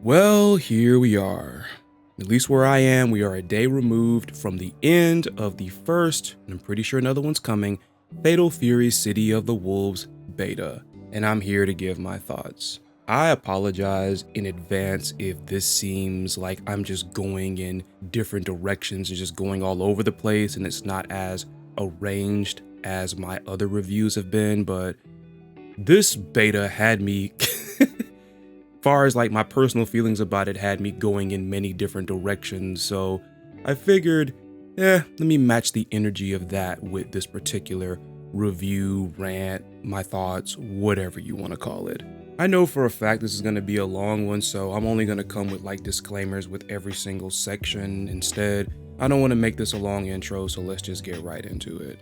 Well, here we are. At least where I am, we are a day removed from the end of the first, and I'm pretty sure another one's coming, Fatal Fury City of the Wolves beta, and I'm here to give my thoughts. I apologize in advance if this seems like I'm just going in different directions and just going all over the place and it's not as arranged as my other reviews have been, but this beta had me far as like my personal feelings about it had me going in many different directions, so I figured, let me match the energy of that with this particular review, rant, my thoughts, whatever you want to call it. I know for a fact this is going to be a long one, so I'm only going to come with like disclaimers with every single section instead. I don't want to make this a long intro, so let's just get right into it.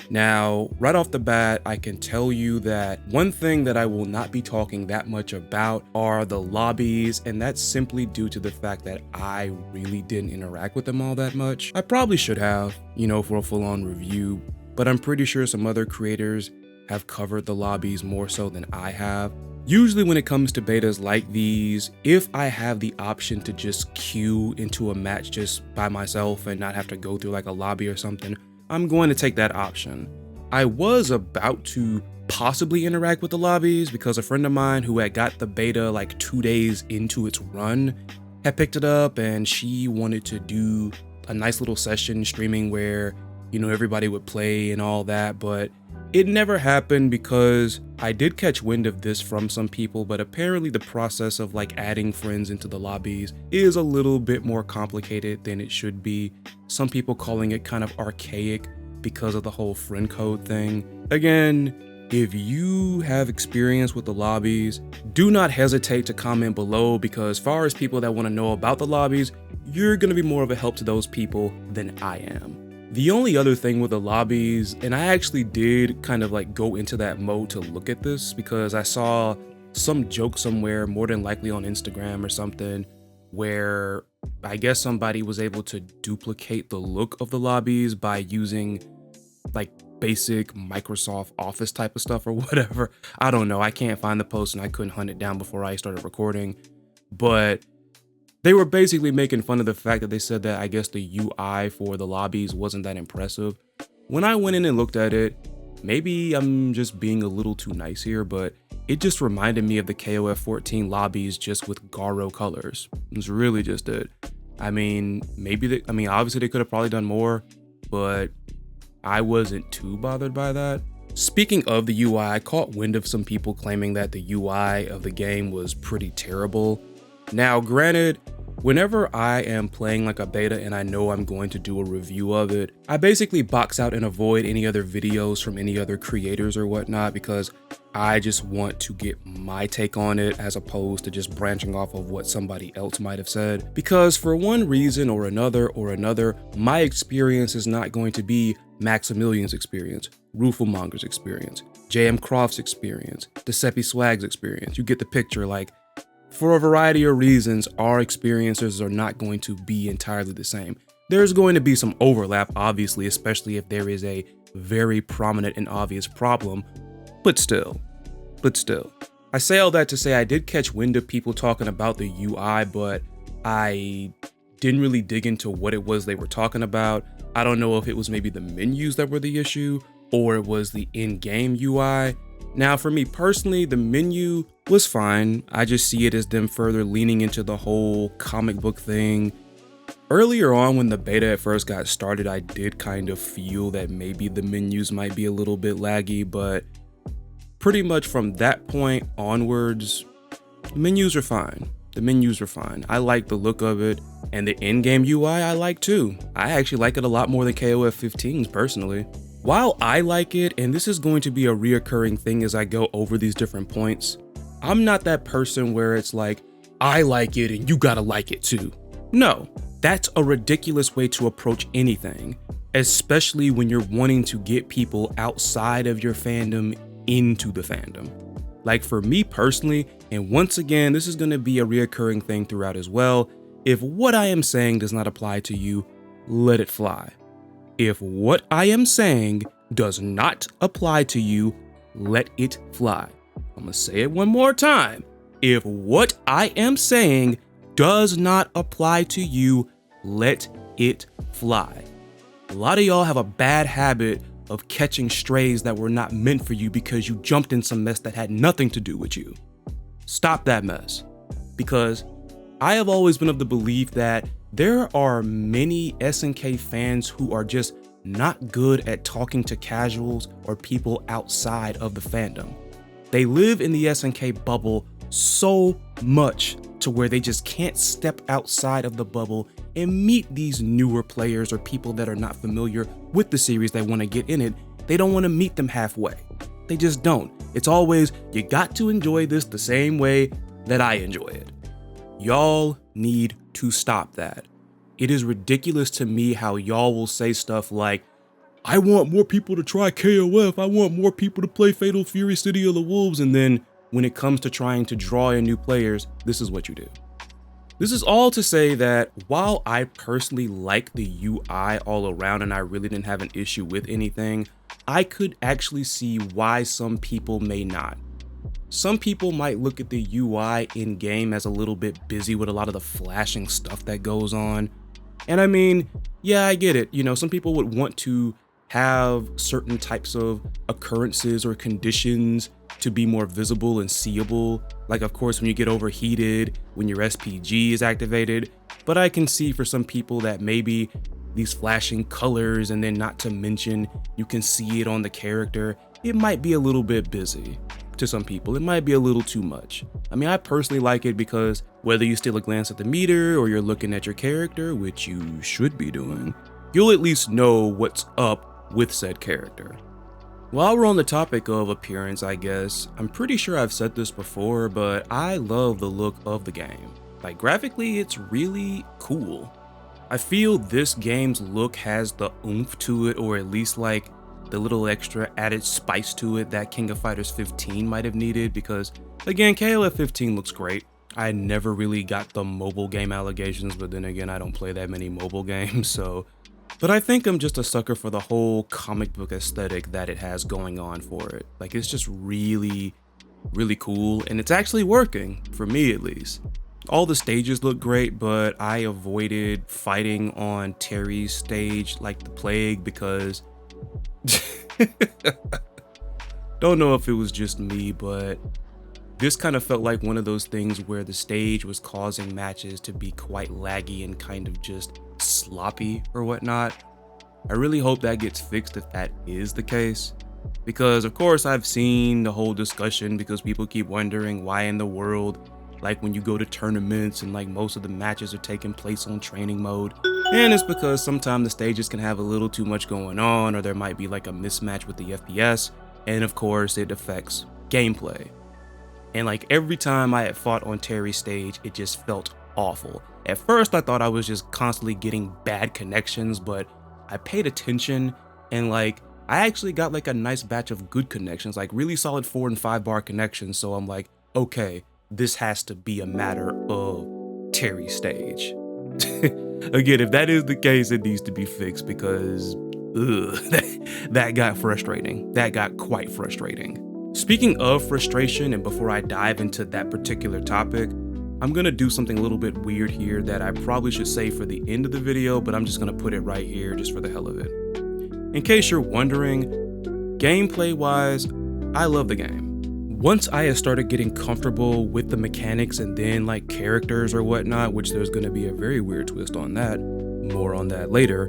Now, right off the bat, I can tell you that one thing that I will not be talking that much about are the lobbies, and that's simply due to the fact that I really didn't interact with them all that much. I probably should have, for a full-on review, but I'm pretty sure some other creators have covered the lobbies more so than I have. Usually when it comes to betas like these, if I have the option to just queue into a match just by myself and not have to go through like a lobby or something, I'm going to take that option. I was about to possibly interact with the lobbies because a friend of mine who had got the beta like 2 days into its run had picked it up, and she wanted to do a nice little session streaming where, everybody would play and all that, but it never happened because I did catch wind of this from some people, but apparently the process of like adding friends into the lobbies is a little bit more complicated than it should be. Some people calling it kind of archaic because of the whole friend code thing. Again, if you have experience with the lobbies, do not hesitate to comment below, because as far as people that want to know about the lobbies, you're going to be more of a help to those people than I am. The only other thing with the lobbies, and I actually did kind of like go into that mode to look at this because I saw some joke somewhere, more than likely on Instagram or something, where I guess somebody was able to duplicate the look of the lobbies by using like basic Microsoft Office type of stuff or whatever. I don't know. I can't find the post and I couldn't hunt it down before I started recording, but they were basically making fun of the fact that they said that I guess the UI for the lobbies wasn't that impressive. When I went in and looked at it, maybe I'm just being a little too nice here, but it just reminded me of the KOF 14 lobbies just with Garo colors. It's really just it. I mean, obviously they could have probably done more, but I wasn't too bothered by that. Speaking of the UI, I caught wind of some people claiming that the UI of the game was pretty terrible. Now, granted, whenever I am playing like a beta and I know I'm going to do a review of it, I basically box out and avoid any other videos from any other creators or whatnot, because I just want to get my take on it as opposed to just branching off of what somebody else might have said. Because for one reason or another, my experience is not going to be Maximilian's experience, Rooflemonger's experience, JM Croft's experience, Deceppi Swag's experience. You get the picture. Like, for a variety of reasons, our experiences are not going to be entirely the same. There's going to be some overlap, obviously, especially if there is a very prominent and obvious problem, but still. I say all that to say I did catch wind of people talking about the UI, but I didn't really dig into what it was they were talking about. I don't know if it was maybe the menus that were the issue, or it was the in-game UI. Now, for me personally, the menu was fine. I just see it as them further leaning into the whole comic book thing. Earlier on, when the beta at first got started, I did kind of feel that maybe the menus might be a little bit laggy, but pretty much from that point onwards, menus are fine. The menus are fine. I like the look of it, and the in-game UI I like too. I actually like it a lot more than KOF 15's personally. While I like it, and this is going to be a reoccurring thing as I go over these different points, I'm not that person where it's like, I like it and you gotta like it too. No, that's a ridiculous way to approach anything, especially when you're wanting to get people outside of your fandom into the fandom. Like for me personally, and once again, this is gonna be a reoccurring thing throughout as well, if what I am saying does not apply to you, let it fly. If what I am saying does not apply to you, let it fly. I'm gonna say it one more time. If what I am saying does not apply to you, let it fly. A lot of y'all have a bad habit of catching strays that were not meant for you because you jumped in some mess that had nothing to do with you. Stop that mess. Because I have always been of the belief that there are many SNK fans who are just not good at talking to casuals or people outside of the fandom. They live in the SNK bubble so much to where they just can't step outside of the bubble and meet these newer players or people that are not familiar with the series that want to get in it. They don't want to meet them halfway. They just don't. It's always, you got to enjoy this the same way that I enjoy it. Y'all need to stop that. It is ridiculous to me how y'all will say stuff like, I want more people to try KOF, I want more people to play Fatal Fury City of the Wolves, and then when it comes to trying to draw in new players, this is what you do. This is all to say that while I personally like the UI all around and I really didn't have an issue with anything, I could actually see why some people may not. Some people might look at the UI in-game as a little bit busy with a lot of the flashing stuff that goes on. And I mean, yeah, I get it. You know, some people would want to have certain types of occurrences or conditions to be more visible and seeable. Like, of course, when you get overheated, when your SPG is activated. But I can see for some people that maybe these flashing colors, and then not to mention you can see it on the character, it might be a little bit busy. To some people, it might be a little too much. I mean, I personally like it because whether you steal a glance at the meter or you're looking at your character, which you should be doing, you'll at least know what's up with said character. While we're on the topic of appearance, I guess, I'm pretty sure I've said this before, but I love the look of the game. Like, graphically, it's really cool. I feel this game's look has the oomph to it, or at least like the little extra added spice to it that King of Fighters 15 might have needed, because again, KOF 15 looks great. I never really got the mobile game allegations, but then again, I don't play that many mobile games, so. But I think I'm just a sucker for the whole comic book aesthetic that it has going on for it. Like, it's just really, really cool, and it's actually working, for me at least. All the stages look great, but I avoided fighting on Terry's stage like the plague because don't know if it was just me, but this kind of felt like one of those things where the stage was causing matches to be quite laggy and kind of just sloppy or whatnot. I really hope that gets fixed if that is the case, because of course I've seen the whole discussion because people keep wondering why in the world, like when you go to tournaments and like most of the matches are taking place on training mode. And it's because sometimes the stages can have a little too much going on, or there might be like a mismatch with the FPS, and of course it affects gameplay. And like every time I had fought on Terry's stage, it just felt awful. At first I thought I was just constantly getting bad connections, but I paid attention and like I actually got like a nice batch of good connections, like really solid 4 and 5 bar connections. So I'm like, okay, this has to be a matter of Terry's stage. Again, if that is the case, it needs to be fixed because that got frustrating. That got quite frustrating. Speaking of frustration, and before I dive into that particular topic, I'm gonna do something a little bit weird here that I probably should say for the end of the video, but I'm just gonna put it right here just for the hell of it. In case you're wondering, gameplay wise, I love the game. Once I had started getting comfortable with the mechanics and then like characters or whatnot, which there's gonna be a very weird twist on that, more on that later,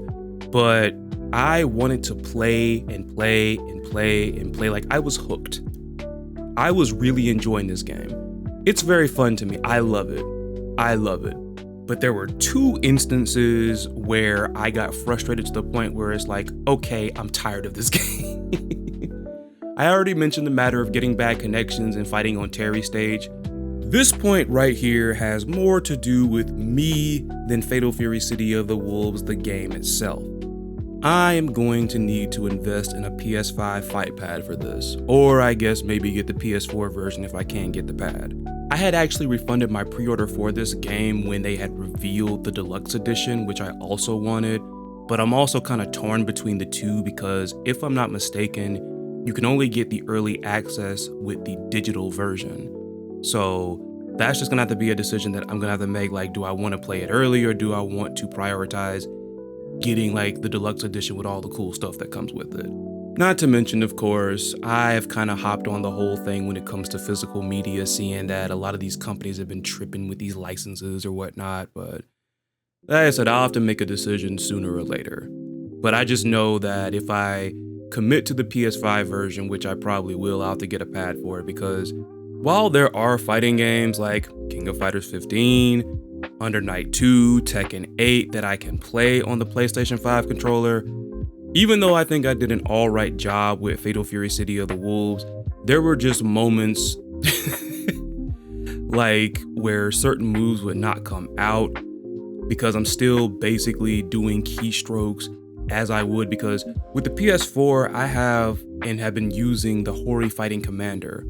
but I wanted to play and play and play and play. Like, I was hooked. I was really enjoying this game. It's very fun to me. I love it. I love it. But there were 2 instances where I got frustrated to the point where it's like, okay, I'm tired of this game. I already mentioned the matter of getting bad connections and fighting on Terry's stage. This point right here has more to do with me than Fatal Fury City of the Wolves, the game itself. I am going to need to invest in a PS5 FIGHTPAD for this, or I guess maybe get the PS4 version if I can't get the pad. I had actually refunded my pre-order for this game when they had revealed the deluxe edition, which I also wanted, but I'm also kind of torn between the two because if I'm not mistaken, you can only get the early access with the digital version. So that's just gonna have to be a decision that I'm gonna have to make. Like, do I want to play it early, or do I want to prioritize getting like the deluxe edition with all the cool stuff that comes with it? Not to mention, of course, I've kind of hopped on the whole thing when it comes to physical media, seeing that a lot of these companies have been tripping with these licenses or whatnot. But like I said, I'll have to make a decision sooner or later. But I just know that if I commit to the PS5 version, which I probably will, I'll have to get a pad for it, because while there are fighting games like King of Fighters 15, Under Night 2, Tekken 8 that I can play on the PlayStation 5 controller, even though I think I did an alright job with Fatal Fury City of the Wolves, there were just moments like where certain moves would not come out because I'm still basically doing keystrokes as I would, because with the PS4, I have been using the Hori Fighting Commander.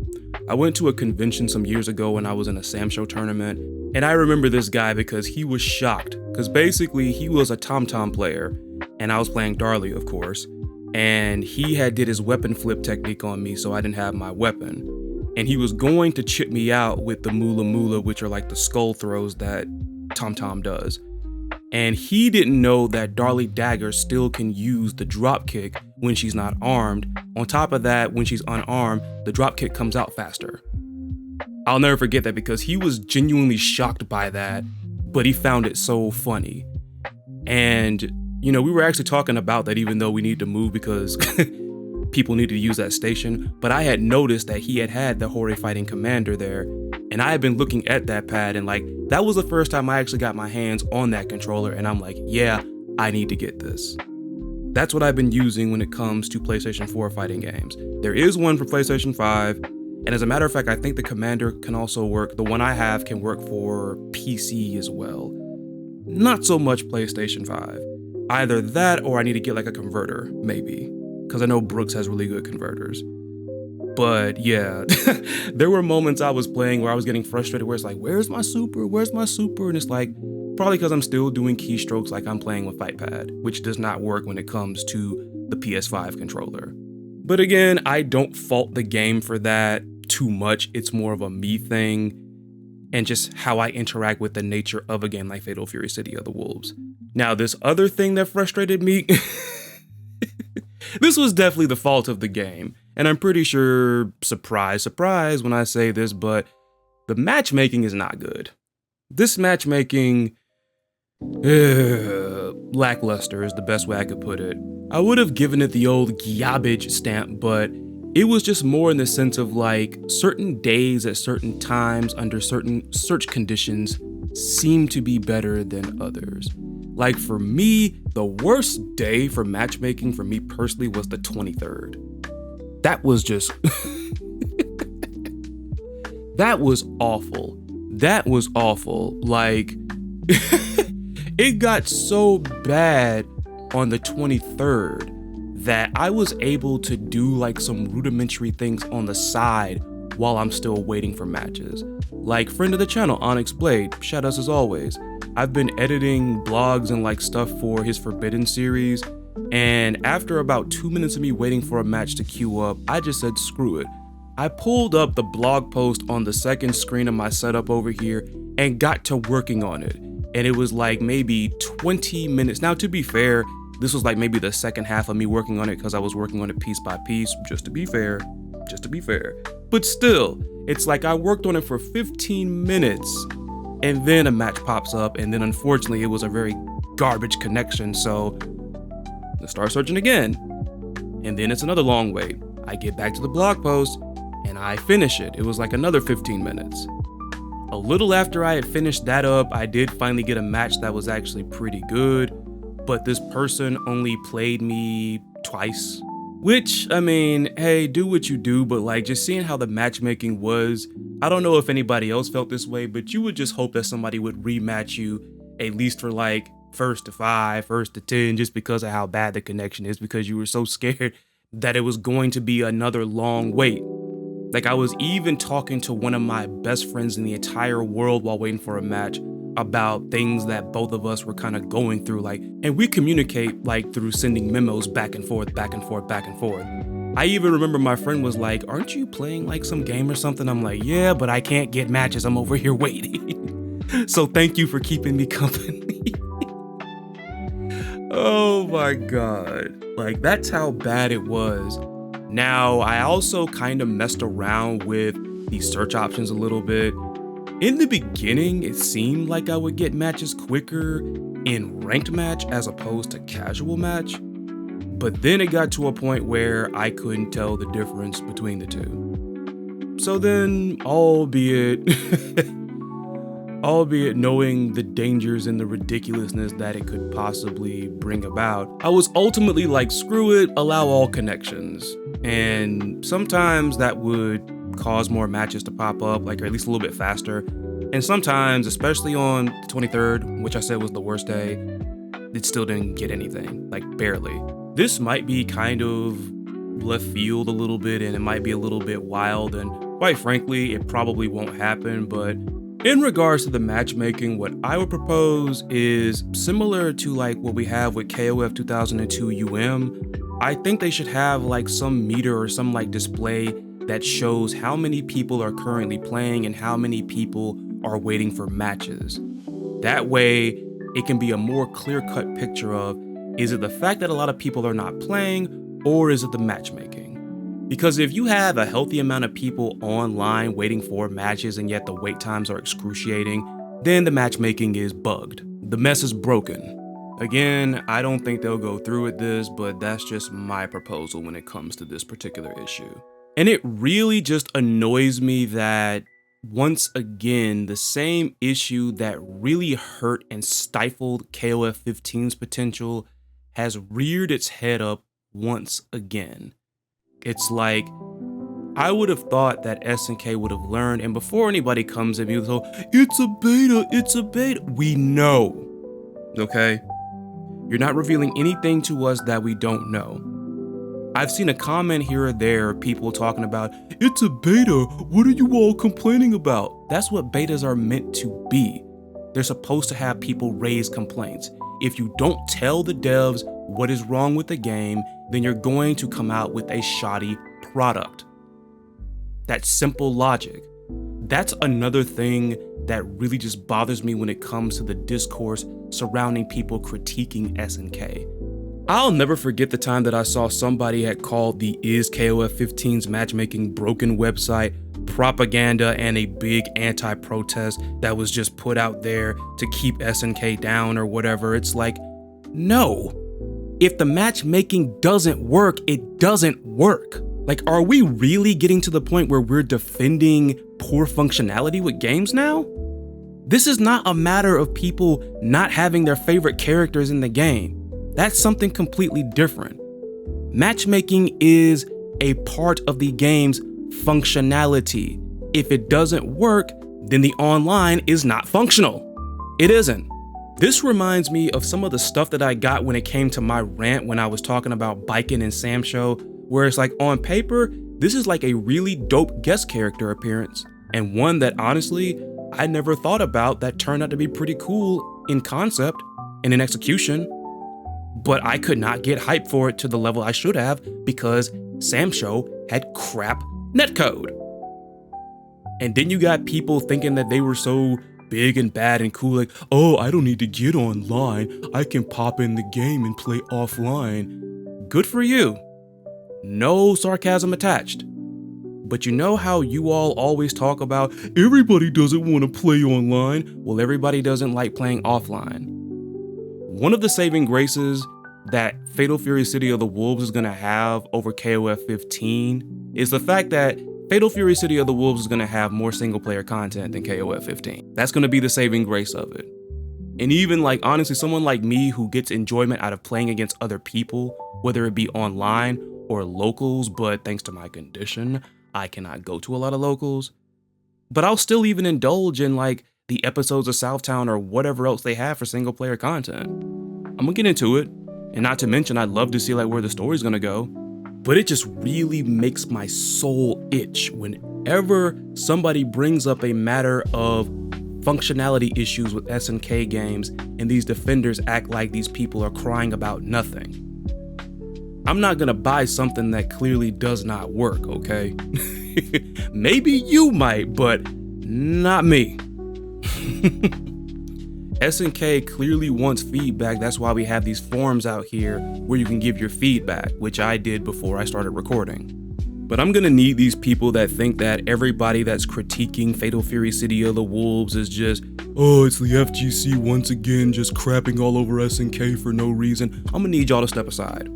I went to a convention some years ago when I was in a Sam Show tournament, and I remember this guy because he was shocked, because basically he was a Tom player, and I was playing Darley, of course, and he had did his weapon flip technique on me, so I didn't have my weapon. And he was going to chip me out with the Mula, which are like the skull throws that Tom does. And he didn't know that Darley Dagger still can use the drop kick when she's not armed. On top of that, when she's unarmed, the drop kick comes out faster. I'll never forget that because he was genuinely shocked by that, but he found it so funny. And, you know, we were actually talking about that, even though we need to move because people needed to use that station. But I had noticed that he had the Hori Fighting Commander there, and I had been looking at that pad, and like, that was the first time I actually got my hands on that controller, and I'm like, yeah, I need to get this. That's what I've been using when it comes to PlayStation 4 fighting games. There is one for PlayStation 5, and as a matter of fact, I think the Commander can also work. The one I have can work for PC as well. Not so much PlayStation 5. Either that, or I need to get like a converter, maybe, because I know Brooks has really good converters. But yeah, there were moments I was playing where I was getting frustrated where it's like, where's my super? Where's my super? And it's like, probably because I'm still doing keystrokes like I'm playing with FIGHTPAD, which does not work when it comes to the PS5 controller. But again, I don't fault the game for that too much. It's more of a me thing and just how I interact with the nature of a game like Fatal Fury City of the Wolves. Now, this other thing that frustrated me, this was definitely the fault of the game. And I'm pretty sure, surprise, surprise when I say this, but the matchmaking is not good. This matchmaking, lackluster is the best way I could put it. I would have given it the old garbage stamp, but it was just more in the sense of like certain days at certain times under certain search conditions seem to be better than others. Like for me, the worst day for matchmaking for me personally was the 23rd. That was just, that was awful. That was awful. Like, it got so bad on the 23rd that I was able to do like some rudimentary things on the side while I'm still waiting for matches. Like friend of the channel, Onyx Blade, shout outs as always. I've been editing blogs and like stuff for his Forbidden series. And after about 2 minutes of me waiting for a match to queue up, I just said, screw it. I pulled up the blog post on the second screen of my setup over here and got to working on it. And it was like maybe 20 minutes. Now, to be fair, this was like maybe the second half of me working on it because I was working on it piece by piece, just to be fair. But still, it's like I worked on it for 15 minutes and then a match pops up. And then unfortunately, it was a very garbage connection. So let's start searching again. And then it's another long wait. I get back to the blog post and I finish it. It was like another 15 minutes. A little after I had finished that up, I did finally get a match that was actually pretty good, but this person only played me twice. Which, I mean, hey, do what you do, but like just seeing how the matchmaking was, I don't know if anybody else felt this way, but you would just hope that somebody would rematch you at least for like first to 5, first to 10, just because of how bad the connection is, because you were so scared that it was going to be another long wait. Like I was even talking to one of my best friends in the entire world while waiting for a match about things that both of us were kind of going through, like, and we communicate like through sending memos back and forth. I even remember my friend was like, aren't you playing like some game or something? I'm like, yeah, but I can't get matches. I'm over here waiting. So thank you for keeping me company. Oh my God. Like, that's how bad it was. Now, I also kind of messed around with the search options a little bit. In the beginning, it seemed like I would get matches quicker in ranked match as opposed to casual match. But then it got to a point where I couldn't tell the difference between the two. So then, albeit knowing the dangers and the ridiculousness that it could possibly bring about, I was ultimately like, screw it, allow all connections. And sometimes that would cause more matches to pop up, like, or at least a little bit faster. And sometimes, especially on the 23rd, which I said was the worst day, it still didn't get anything, like barely. This might be kind of left field a little bit, and it might be a little bit wild, and quite frankly, it probably won't happen. But in regards to the matchmaking, what I would propose is similar to like what we have with KOF 2002 I think they should have like some meter or some like display that shows how many people are currently playing and how many people are waiting for matches. That way, it can be a more clear-cut picture of, is it the fact that a lot of people are not playing, or is it the matchmaking? Because if you have a healthy amount of people online waiting for matches and yet the wait times are excruciating, then the matchmaking is bugged. The mess is broken. Again, I don't think they'll go through with this, but that's just my proposal when it comes to this particular issue. And it really just annoys me that, once again, the same issue that really hurt and stifled KOF 15's potential has reared its head up once again. It's like, I would have thought that SNK would have learned, and before anybody comes at me with, oh, it's a beta, we know, okay? You're not revealing anything to us that we don't know. I've seen a comment here or there, people talking about, it's a beta, what are you all complaining about? That's what betas are meant to be. They're supposed to have people raise complaints. If you don't tell the devs what is wrong with the game, then you're going to come out with a shoddy product. That's simple logic. That's another thing that really just bothers me when it comes to the discourse surrounding people critiquing SNK. I'll never forget the time that I saw somebody had called the Is KOF 15's matchmaking broken website propaganda and a big anti-protest that was just put out there to keep SNK down or whatever. It's like, no. If the matchmaking doesn't work, it doesn't work. Like, are we really getting to the point where we're defending poor functionality with games now? This is not a matter of people not having their favorite characters in the game. That's something completely different. Matchmaking is a part of the game's functionality. If it doesn't work, then the online is not functional. It isn't. This reminds me of some of the stuff that I got when it came to my rant when I was talking about Biken and Sam Show, where it's like, on paper, this is like a really dope guest character appearance, and one that honestly, I never thought about that turned out to be pretty cool in concept and in execution. But I could not get hyped for it to the level I should have because Sam Show had crap netcode. And then you got people thinking that they were so big and bad and cool, like, oh, I don't need to get online. I can pop in the game and play offline. Good for you. No sarcasm attached. But you know how you all always talk about everybody doesn't want to play online? Well, everybody doesn't like playing offline. One of the saving graces that Fatal Fury City of the Wolves is going to have over KOF 15 is the fact that Fatal Fury City of the Wolves is going to have more single player content than KOF 15. That's going to be the saving grace of it. And even like, honestly, someone like me who gets enjoyment out of playing against other people, whether it be online or locals, but thanks to my condition, I cannot go to a lot of locals. But I'll still even indulge in like the episodes of Southtown or whatever else they have for single player content. I'm gonna get into it. And not to mention, I'd love to see like where the story's gonna go. But it just really makes my soul itch whenever somebody brings up a matter of functionality issues with SNK games and these defenders act like these people are crying about nothing. I'm not gonna buy something that clearly does not work, okay? Maybe you might, but not me. SNK clearly wants feedback. That's why we have these forums out here where you can give your feedback, which I did before I started recording. But I'm gonna need these people that think that everybody that's critiquing Fatal Fury City of the Wolves is just, oh, it's the FGC once again just crapping all over SNK for no reason. I'm gonna need y'all to step aside.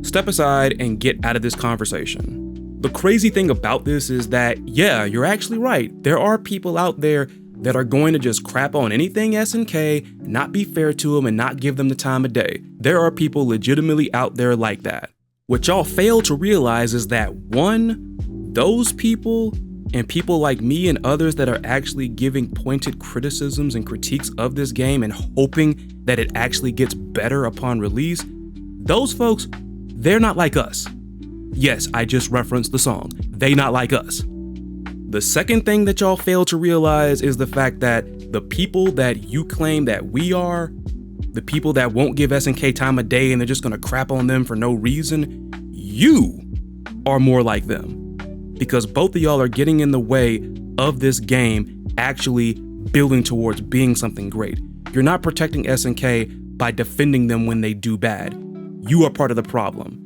Step aside and get out of this conversation. The crazy thing about this is that, yeah, you're actually right. There are people out there that are going to just crap on anything SNK, not be fair to them, and not give them the time of day. There are people legitimately out there like that. What y'all fail to realize is that, one, those people and people like me and others that are actually giving pointed criticisms and critiques of this game and hoping that it actually gets better upon release, those folks, they're not like us. Yes, I just referenced the song. They not like us. The second thing that y'all fail to realize is the fact that the people that you claim that we are, the people that won't give SNK time of day and they're just gonna crap on them for no reason, you are more like them. Because both of y'all are getting in the way of this game actually building towards being something great. You're not protecting SNK by defending them when they do bad. You are part of the problem.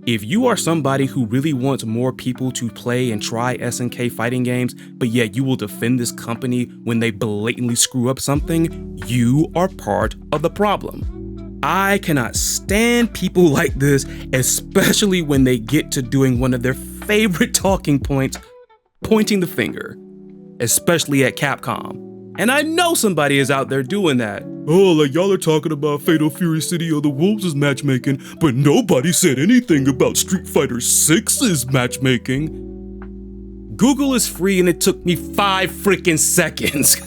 If you are somebody who really wants more people to play and try SNK fighting games, but yet you will defend this company when they blatantly screw up something, you are part of the problem. I cannot stand people like this, especially when they get to doing one of their favorite talking points, pointing the finger, especially at Capcom. And I know somebody is out there doing that. Oh, like y'all are talking about Fatal Fury City of the Wolves' matchmaking, but nobody said anything about Street Fighter 6's matchmaking. Google is free and it took me 5 freaking seconds.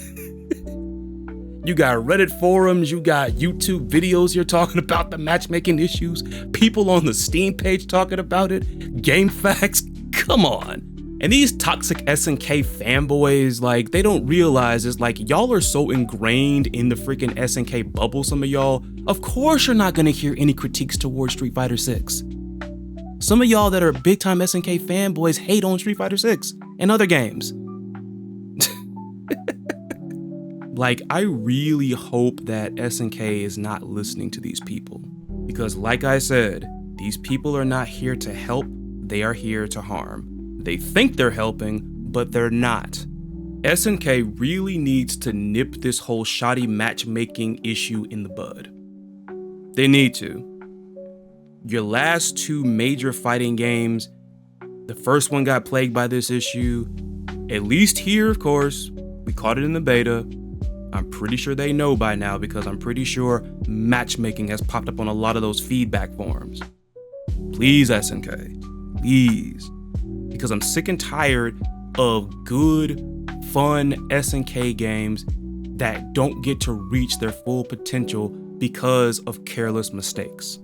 You got Reddit forums, you got YouTube videos here talking about the matchmaking issues, people on the Steam page talking about it, Game Facts, come on. And these toxic SNK fanboys, like, they don't realize is like, y'all are so ingrained in the freaking SNK bubble, some of y'all, of course you're not gonna hear any critiques towards Street Fighter 6. Some of y'all that are big time SNK fanboys hate on Street Fighter 6 and other games. Like, I really hope that SNK is not listening to these people. Because like I said, these people are not here to help, they are here to harm. They think they're helping, but they're not. SNK really needs to nip this whole shoddy matchmaking issue in the bud. They need to. Your last 2 major fighting games, the first one got plagued by this issue. At least here, of course, we caught it in the beta. I'm pretty sure they know by now because I'm pretty sure matchmaking has popped up on a lot of those feedback forums. Please, SNK, please. Because I'm sick and tired of good, fun SNK games that don't get to reach their full potential because of careless mistakes.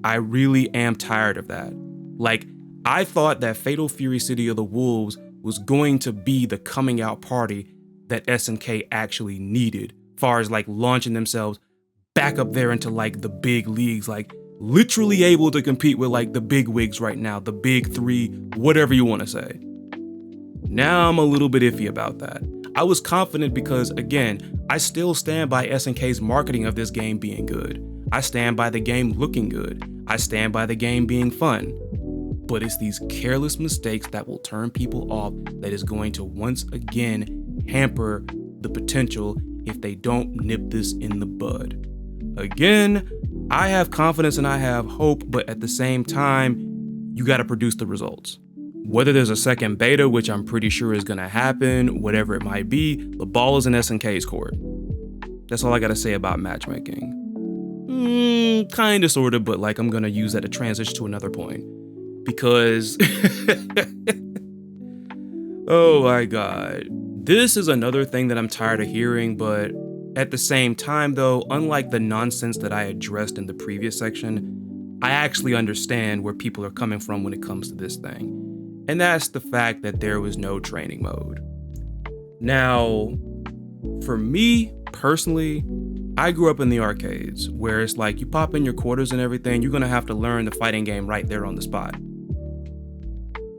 I really am tired of that. Like, I thought that Fatal Fury City of the Wolves was going to be the coming out party that SNK actually needed, far as like launching themselves back up there into like the big leagues, like literally able to compete with like the big wigs right now, the big 3, whatever you want to say. Now I'm a little bit iffy about that. I was confident because, again, I still stand by SNK's marketing of this game being good. I stand by the game looking good. I stand by the game being fun. But it's these careless mistakes that will turn people off that is going to once again hamper the potential if they don't nip this in the bud. Again, I have confidence and I have hope, but at the same time, you got to produce the results. Whether there's a second beta, which I'm pretty sure is going to happen, whatever it might be, the ball is in SNK's court. That's all I got to say about matchmaking. Kind of, sort of, but like I'm going to use that to transition to another point. Because, oh my God. This is another thing that I'm tired of hearing, but at the same time though, unlike the nonsense that I addressed in the previous section, I actually understand where people are coming from when it comes to this thing. And that's the fact that there was no training mode. Now, for me personally, I grew up in the arcades where it's like you pop in your quarters and everything, you're gonna have to learn the fighting game right there on the spot.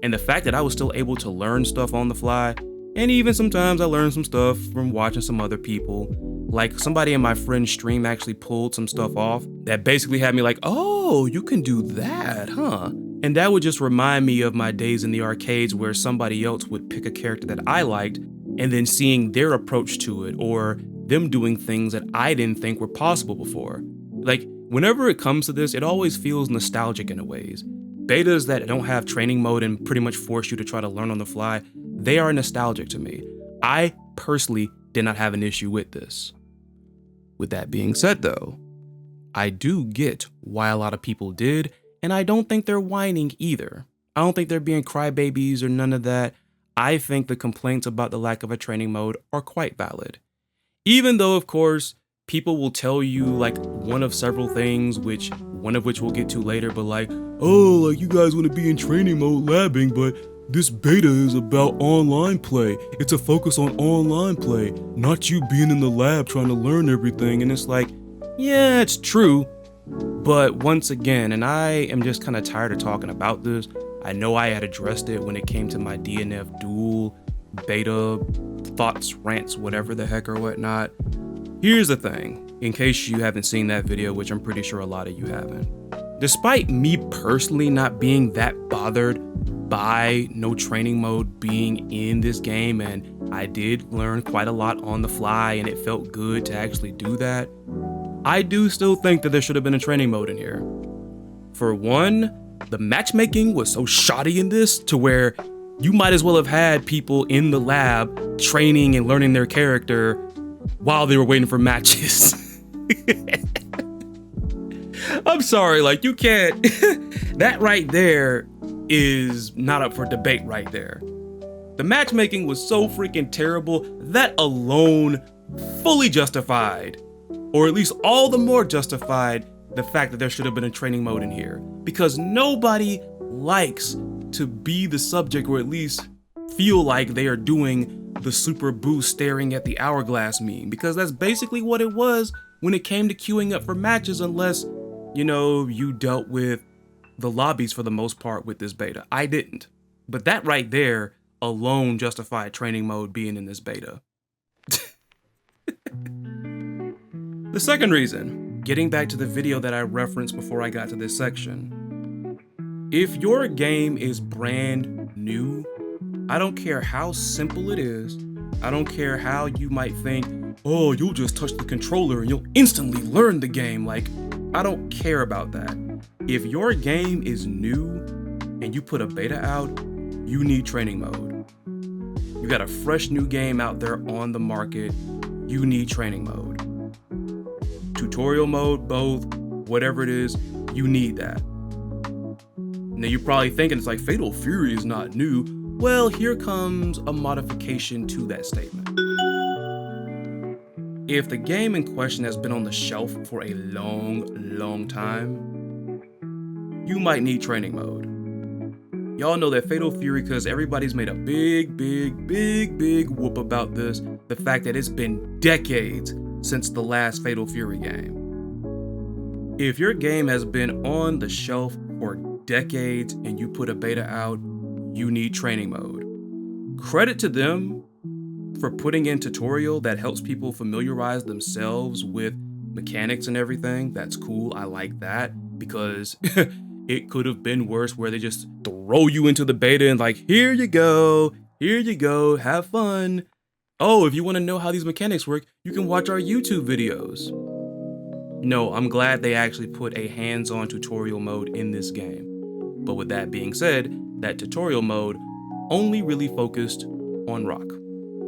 And the fact that I was still able to learn stuff on the fly, and even sometimes I learned some stuff from watching some other people. Like somebody in my friend's stream actually pulled some stuff off that basically had me like, oh, you can do that, huh? And that would just remind me of my days in the arcades where somebody else would pick a character that I liked and then seeing their approach to it or them doing things that I didn't think were possible before. Like whenever it comes to this, it always feels nostalgic in a ways. Betas that don't have training mode and pretty much force you to try to learn on the fly, they are nostalgic to me. I personally did not have an issue with this. With that being said though, I do get why a lot of people did, and I don't think they're whining either. I don't think they're being crybabies or none of that. I think the complaints about the lack of a training mode are quite valid. Even though, of course, people will tell you like one of several things, one of which we'll get to later, but like, oh, like you guys want to be in training mode labbing, but this beta is about online play. It's a focus on online play, not you being in the lab trying to learn everything. And it's like, yeah, it's true. But once again, and I am just kind of tired of talking about this. I know I had addressed it when it came to my DNF duel, beta, thoughts, rants, whatever the heck or whatnot. Here's the thing, in case you haven't seen that video, which I'm pretty sure a lot of you haven't. Despite me personally not being that bothered by no training mode being in this game, and I did learn quite a lot on the fly and it felt good to actually do that, I do still think that there should have been a training mode in here. For one, the matchmaking was so shoddy in this to where you might as well have had people in the lab training and learning their character while they were waiting for matches. I'm sorry, like you can't, that right there is not up for debate right there. The matchmaking was so freaking terrible, that alone fully justified, or at least all the more justified, the fact that there should have been a training mode in here. Because nobody likes to be the subject, or at least feel like they are doing the super boost staring at the hourglass meme, because that's basically what it was when it came to queuing up for matches, unless, you know, you dealt with the lobbies for the most part with this beta. I didn't. But that right there alone justified training mode being in this beta. The second reason, getting back to the video that I referenced before I got to this section. If your game is brand new, I don't care how simple it is. I don't care how you might think, oh, you'll just touch the controller and you'll instantly learn the game. Like, I don't care about that. If your game is new and you put a beta out, you need training mode. You got a fresh new game out there on the market, you need training mode. Tutorial mode, both, whatever it is, you need that. Now you're probably thinking it's like Fatal Fury is not new. Well, here comes a modification to that statement. If the game in question has been on the shelf for a long time, you might need training mode. Y'all know that Fatal Fury, because everybody's made a big whoop about this, the fact that it's been decades since the last Fatal Fury game. If your game has been on the shelf for decades and you put a beta out, you need training mode. Credit to them for putting in tutorial that helps people familiarize themselves with mechanics and everything. That's cool, I like that, because it could have been worse where they just throw you into the beta and like, here you go, have fun. Oh, if you want to know how these mechanics work, you can watch our YouTube videos. No, I'm glad they actually put a hands-on tutorial mode in this game. But with that being said, that tutorial mode only really focused on Rock.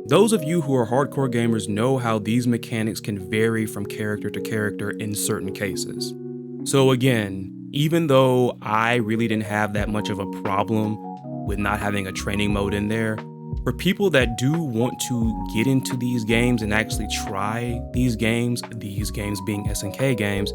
Those of you who are hardcore gamers know how these mechanics can vary from character to character in certain cases. So again, even though I really didn't have that much of a problem with not having a training mode in there, for people that do want to get into these games and actually try these games being SNK games,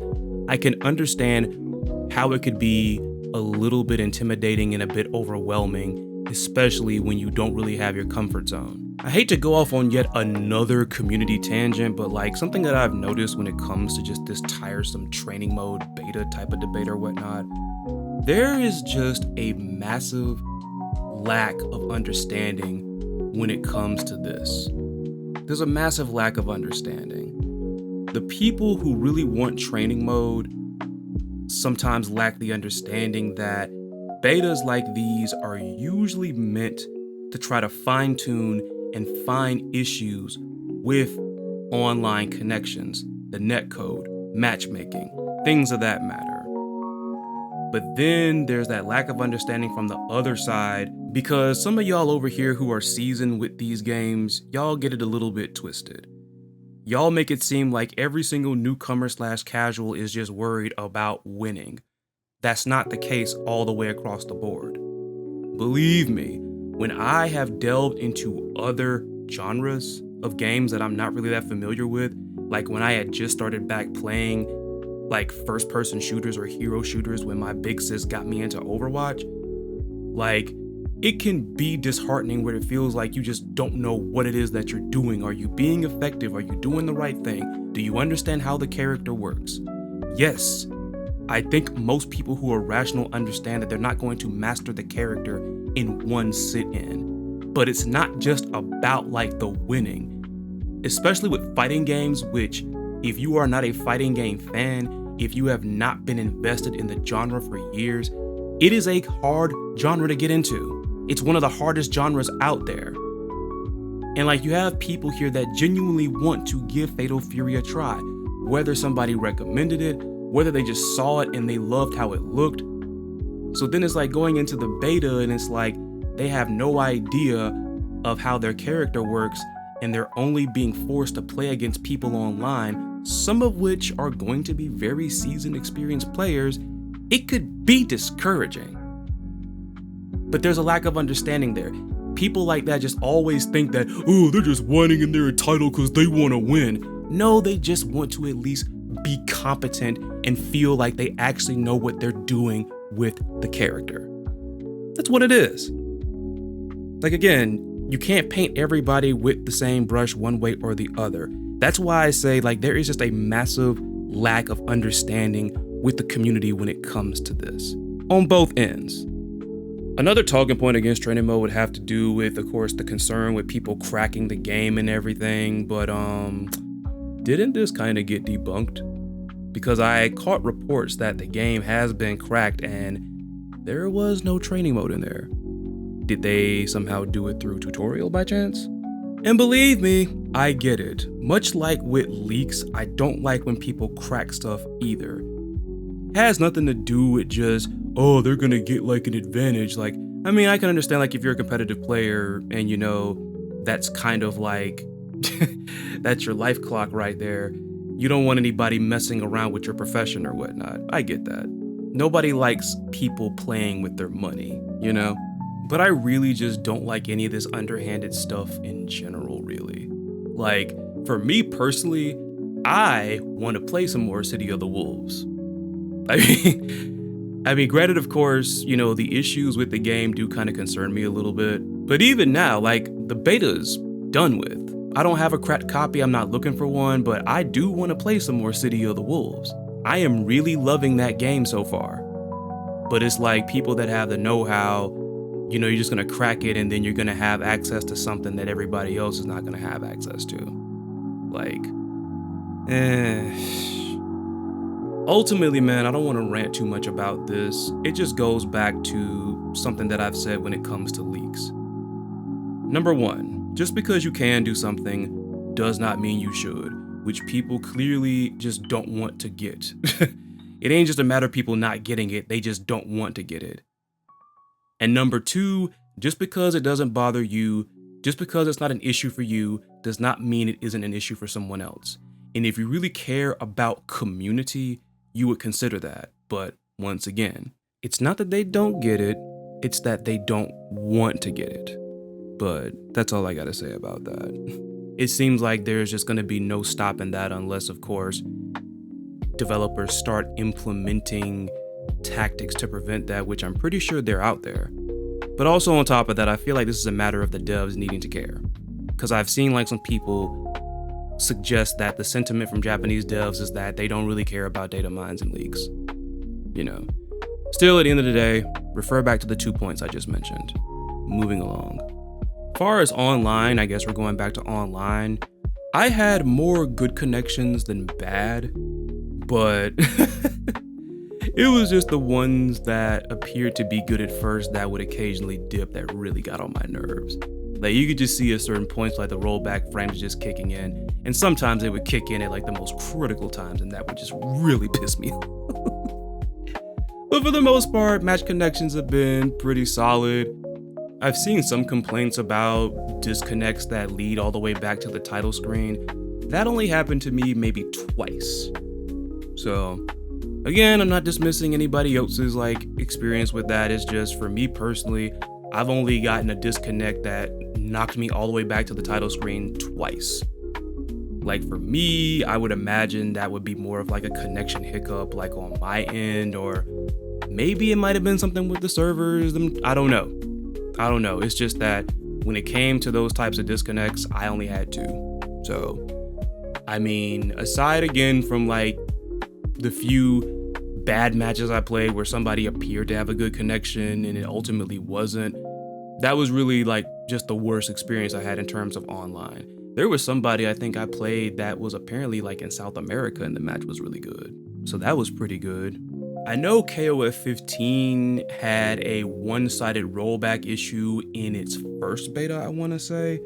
I can understand how it could be a little bit intimidating and a bit overwhelming, especially when you don't really have your comfort zone. I hate to go off on yet another community tangent, but like something that I've noticed when it comes to just this tiresome training mode beta type of debate or whatnot, there is just a massive lack of understanding when it comes to this. There's a massive lack of understanding. The people who really want training mode sometimes lack the understanding that betas like these are usually meant to try to fine-tune and find issues with online connections, the netcode, matchmaking, things of that matter. But then there's that lack of understanding from the other side, because some of y'all over here who are seasoned with these games, y'all get it a little bit twisted. Y'all make it seem like every single newcomer/casual is just worried about winning. That's not the case all the way across the board. Believe me, when I have delved into other genres of games that I'm not really that familiar with, like when I had just started back playing like first-person shooters or hero shooters when my big sis got me into Overwatch, like it can be disheartening where it feels like you just don't know what it is that you're doing. Are you being effective? Are you doing the right thing? Do you understand how the character works? Yes, I think most people who are rational understand that they're not going to master the character in one sit-in. But it's not just about like the winning, especially with fighting games, which if you are not a fighting game fan, if you have not been invested in the genre for years, it is a hard genre to get into. It's one of the hardest genres out there. And like you have people here that genuinely want to give Fatal Fury a try, whether somebody recommended it, whether they just saw it and they loved how it looked. So then it's like going into the beta and it's like they have no idea of how their character works and they're only being forced to play against people online, some of which are going to be very seasoned, experienced players. It could be discouraging. But there's a lack of understanding there. People like that just always think that, oh, they're just whining and they're entitled because they want to win. No, they just want to at least be competent and feel like they actually know what they're doing with the character. That's what it is. Like again, you can't paint everybody with the same brush one way or the other. That's why I say like there is just a massive lack of understanding with the community when it comes to this, on both ends. Another talking point against training mode would have to do with, of course, the concern with people cracking the game and everything, but didn't this kind of get debunked? Because I caught reports that the game has been cracked and there was no training mode in there. Did they somehow do it through tutorial by chance? And believe me, I get it. Much like with leaks, I don't like when people crack stuff either. It has nothing to do with just, oh, they're gonna get like an advantage. Like, I mean, I can understand like if you're a competitive player and you know, that's kind of like, that's your life clock right there. You don't want anybody messing around with your profession or whatnot. I get that. Nobody likes people playing with their money, you know? But I really just don't like any of this underhanded stuff in general, really. Like, for me personally, I want to play some more City of the Wolves. I mean, granted, of course, you know, the issues with the game do kind of concern me a little bit. But even now, like, the beta's done with. I don't have a cracked copy, I'm not looking for one, but I do want to play some more City of the Wolves. I am really loving that game so far. But it's like people that have the know-how, you know, you're just gonna crack it and then you're gonna have access to something that everybody else is not gonna have access to. Like, ultimately, man, I don't want to rant too much about this. It just goes back to something that I've said when it comes to leaks. Number one, just because you can do something does not mean you should, which people clearly just don't want to get. It ain't just a matter of people not getting it, they just don't want to get it. And number two, just because it doesn't bother you, just because it's not an issue for you, does not mean it isn't an issue for someone else. And if you really care about community, you would consider that. But once again, it's not that they don't get it, it's that they don't want to get it. But that's all I gotta say about that. It seems like there's just gonna be no stopping that unless, of course, developers start implementing tactics to prevent that, which I'm pretty sure they're out there. But also on top of that, I feel like this is a matter of the devs needing to care. because I've seen like some people suggest that the sentiment from Japanese devs is that they don't really care about data mines and leaks. You know, still at the end of the day, refer back to the 2 points I just mentioned. Moving along. As far as online, I guess we're going back to online. I had more good connections than bad, but it was just the ones that appeared to be good at first that would occasionally dip that really got on my nerves. Like you could just see at certain points like the rollback frames just kicking in, and sometimes they would kick in at like the most critical times, and that would just really piss me off. But for the most part, match connections have been pretty solid. I've seen some complaints about disconnects that lead all the way back to the title screen. That only happened to me maybe twice. So again, I'm not dismissing anybody else's like experience with that. It's just for me personally, I've only gotten a disconnect that knocked me all the way back to the title screen twice. Like for me, I would imagine that would be more of like a connection hiccup like on my end, or maybe it might have been something with the servers. I don't know. It's just that when it came to those types of disconnects, I only had 2. So, I mean, aside again from like the few bad matches I played where somebody appeared to have a good connection and it ultimately wasn't, that was really like just the worst experience I had in terms of online. There was somebody I think I played that was apparently like in South America and the match was really good. So that was pretty good. I know KOF 15 had a one-sided rollback issue in its first beta, I want to say.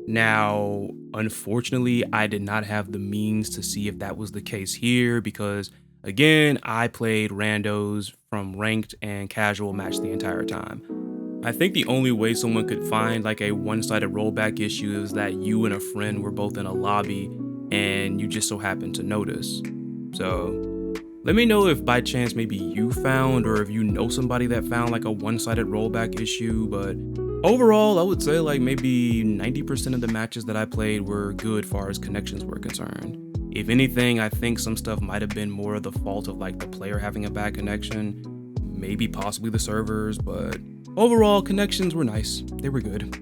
Now, unfortunately, I did not have the means to see if that was the case here because, again, I played randos from ranked and casual match the entire time. I think the only way someone could find like a one-sided rollback issue is that you and a friend were both in a lobby and you just so happened to notice. So let me know if by chance maybe you found, or if you know somebody that found like a one-sided rollback issue, but overall I would say like maybe 90% of the matches that I played were good far as connections were concerned. If anything, I think some stuff might have been more of the fault of like the player having a bad connection, maybe possibly the servers, but overall connections were nice, they were good.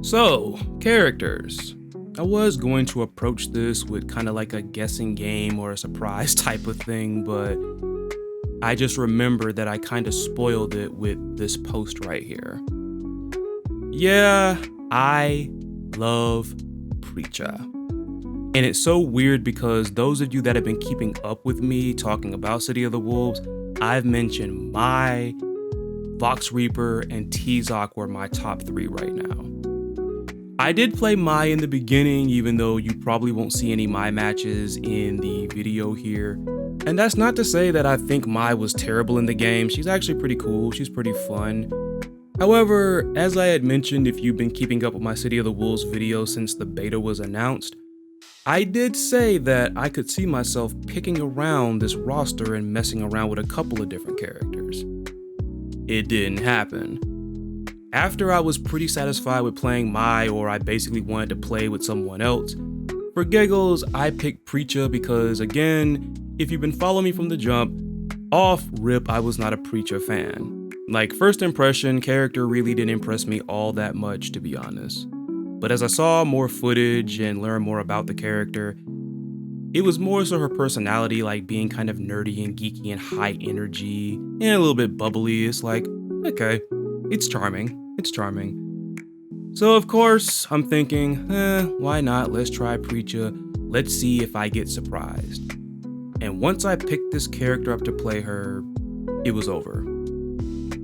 So, characters. I was going to approach this with kind of like a guessing game or a surprise type of thing, but I just remembered that I kind of spoiled it with this post right here. Yeah, I love PREECHA. And it's so weird because those of you that have been keeping up with me talking about City of the Wolves, I've mentioned Mai, Vox Reaper, and T-Zoc were my top 3 right now. I did play Mai in the beginning, even though you probably won't see any Mai matches in the video here. And that's not to say that I think Mai was terrible in the game. She's actually pretty cool, she's pretty fun. However, as I had mentioned, if you've been keeping up with my City of the Wolves video since the beta was announced, I did say that I could see myself picking around this roster and messing around with a couple of different characters. It didn't happen. After I was pretty satisfied with playing Mai, or I basically wanted to play with someone else, for giggles, I picked PREECHA because, again, if you've been following me from the jump, off rip, I was not a PREECHA fan. Like, first impression, character really didn't impress me all that much, to be honest. But as I saw more footage and learned more about the character, it was more so her personality, like being kind of nerdy and geeky and high energy and a little bit bubbly. It's like, okay, it's charming. It's charming. So of course, I'm thinking, why not? Let's try PREECHA. Let's see if I get surprised. And once I picked this character up to play her, it was over.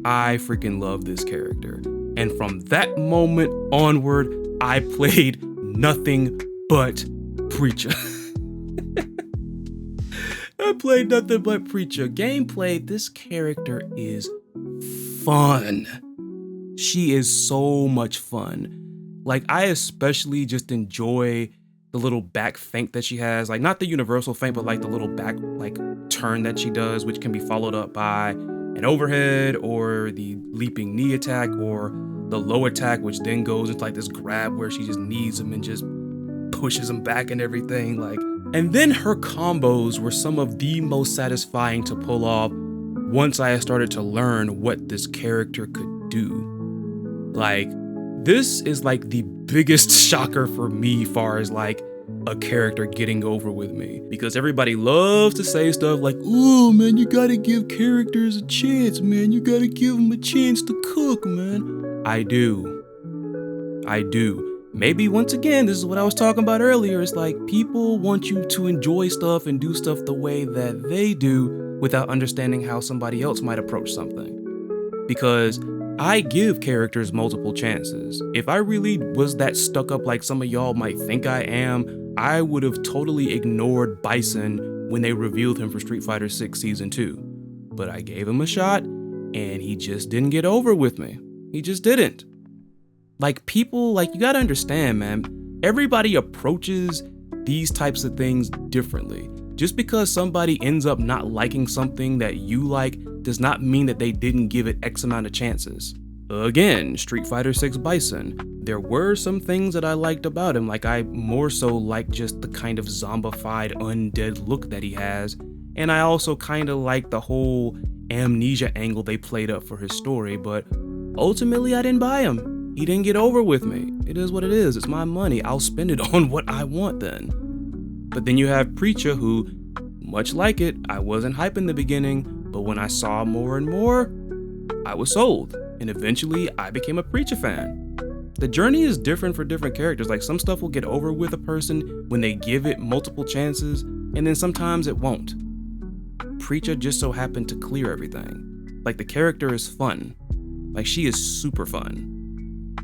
I freaking love this character. And from that moment onward, I played nothing but PREECHA. I played nothing but PREECHA. Gameplay, this character is fun. She is so much fun. Like, I especially just enjoy the little back feint that she has. Like, not the universal feint, but like the little back like turn that she does, which can be followed up by an overhead or the leaping knee attack or the low attack, which then goes into like this grab where she just knees him and just pushes him back and everything. Like, and then her combos were some of the most satisfying to pull off once I started to learn what this character could do. Like, This is like the biggest shocker for me far as like a character getting over with me, because everybody loves to say stuff like, oh man, you gotta give characters a chance, man. You gotta give them a chance to cook, man. I do. Maybe once again, this is what I was talking about earlier. It's like people want you to enjoy stuff and do stuff the way that they do without understanding how somebody else might approach something. Because I give characters multiple chances. If I really was that stuck up like some of y'all might think I am, I would have totally ignored Bison when they revealed him for Street Fighter 6 Season 2. But I gave him a shot, and he just didn't get over with me. He just didn't. Like, people, like, you gotta understand, man, everybody approaches these types of things differently. Just because somebody ends up not liking something that you like does not mean that they didn't give it X amount of chances. Again, Street Fighter 6 Bison, there were some things that I liked about him, like I more so liked just the kind of zombified undead look that he has, and I also kind of liked the whole amnesia angle they played up for his story, but ultimately I didn't buy him. He didn't get over with me. It is what it is. It's my money. I'll spend it on what I want then. But then you have PREECHA, who, much like it, I wasn't hyped in the beginning, but when I saw more and more, I was sold. And eventually I became a PREECHA fan. The journey is different for different characters. Like, some stuff will get over with a person when they give it multiple chances, and then sometimes it won't. PREECHA just so happened to clear everything. Like, the character is fun. Like, she is super fun.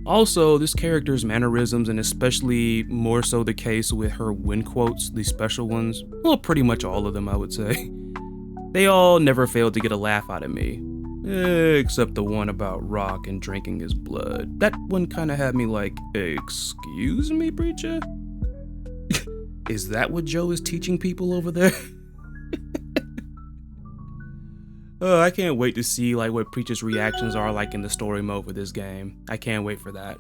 Also, this character's mannerisms, and especially more so the case with her win quotes, the special ones, well, pretty much all of them, I would say, they all never failed to get a laugh out of me. Except the one about Rock and drinking his blood. That one kind of had me like, excuse me, PREECHA? Is that what Joe is teaching people over there? I can't wait to see like what PREECHA's reactions are like in the story mode for this game. I can't wait for that.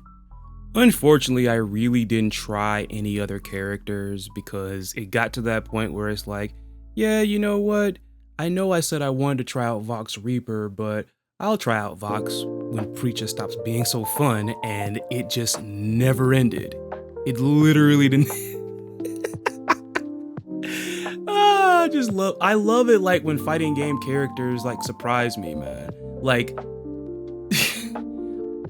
Unfortunately, I really didn't try any other characters because it got to that point where it's like, yeah, you know what? I know I said I wanted to try out Vox Reaper, but I'll try out Vox when PREECHA stops being so fun, and it just never ended. It literally didn't. I love it like when fighting game characters like surprise me, man. Like,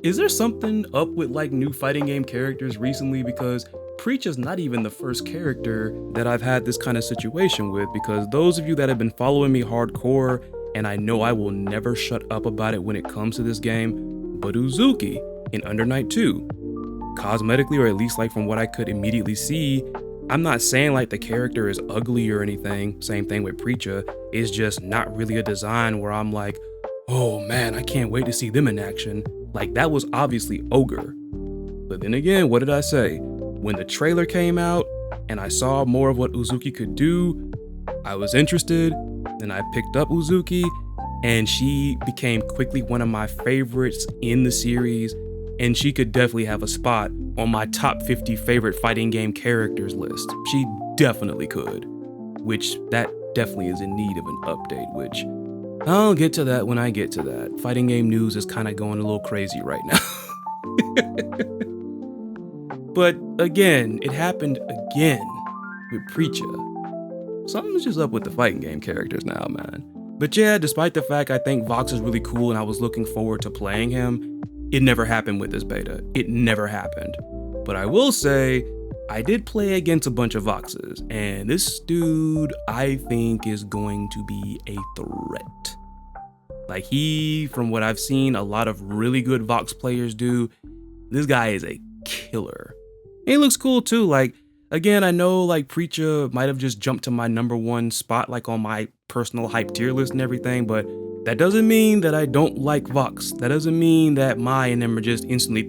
is there something up with like new fighting game characters recently? Because PREECHA's not even the first character that I've had this kind of situation with, because those of you that have been following me hardcore, and I know I will never shut up about it when it comes to this game, but Uzuki in Under Night 2, cosmetically, or at least like from what I could immediately see, I'm not saying like the character is ugly or anything, same thing with PREECHA, it's just not really a design where I'm like, oh man, I can't wait to see them in action. Like, that was obviously Ogre. But then again, what did I say? When the trailer came out and I saw more of what Uzuki could do, I was interested, and I picked up Uzuki, and she became quickly one of my favorites in the series, and she could definitely have a spot on my top 50 favorite fighting game characters list. She definitely could, which that definitely is in need of an update, which I'll get to that when I get to that. Fighting game news is kind of going a little crazy right now. But again, it happened again with PREECHA. Something's just up with the fighting game characters now, man. But yeah, despite the fact I think Vox is really cool and I was looking forward to playing him, it never happened with this beta. It never happened. But I will say, I did play against a bunch of Voxes, and this dude, I think, is going to be a threat. Like, from what I've seen a lot of really good Vox players do, this guy is a killer. And he looks cool too. Like, again, I know like PREECHA might have just jumped to my #1 spot, like on my personal hype tier list and everything, but that doesn't mean that I don't like Vox. That doesn't mean that Mai and them are just instantly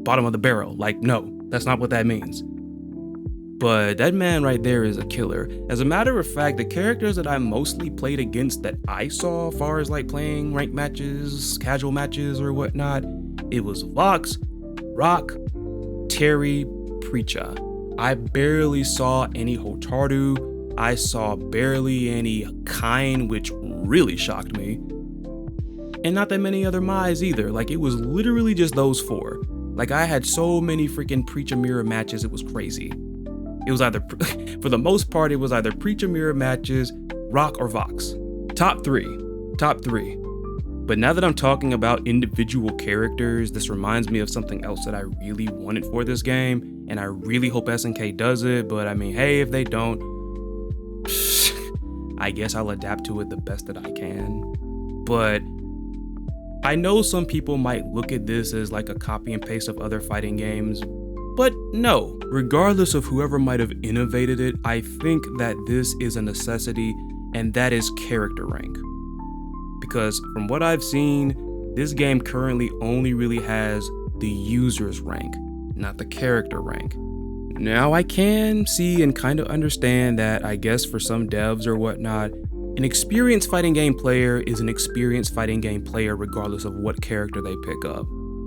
bottom of the barrel. Like, no, that's not what that means. But that man right there is a killer. As a matter of fact, the characters that I mostly played against that I saw as far as like playing ranked matches, casual matches or whatnot, it was Vox, Rock, Terry, PREECHA. I barely saw any Hotaru. I saw barely any Kain, which really shocked me. And not that many other Mais either. Like, it was literally just those 4. Like, I had so many freaking PREECHA mirror matches, it was crazy. It was either, for the most part, it was either PREECHA mirror matches, Rock or Vox. Top three. But now that I'm talking about individual characters, this reminds me of something else that I really wanted for this game, and I really hope SNK does it, but I mean, hey, if they don't, I guess I'll adapt to it the best that I can. But I know some people might look at this as like a copy and paste of other fighting games, but no. Regardless of whoever might have innovated it, I think that this is a necessity, and that is character rank. Because from what I've seen, this game currently only really has the user's rank, not the character rank. Now I can see and kind of understand that, I guess for some devs or whatnot, an experienced fighting game player is an experienced fighting game player regardless of what character they pick up.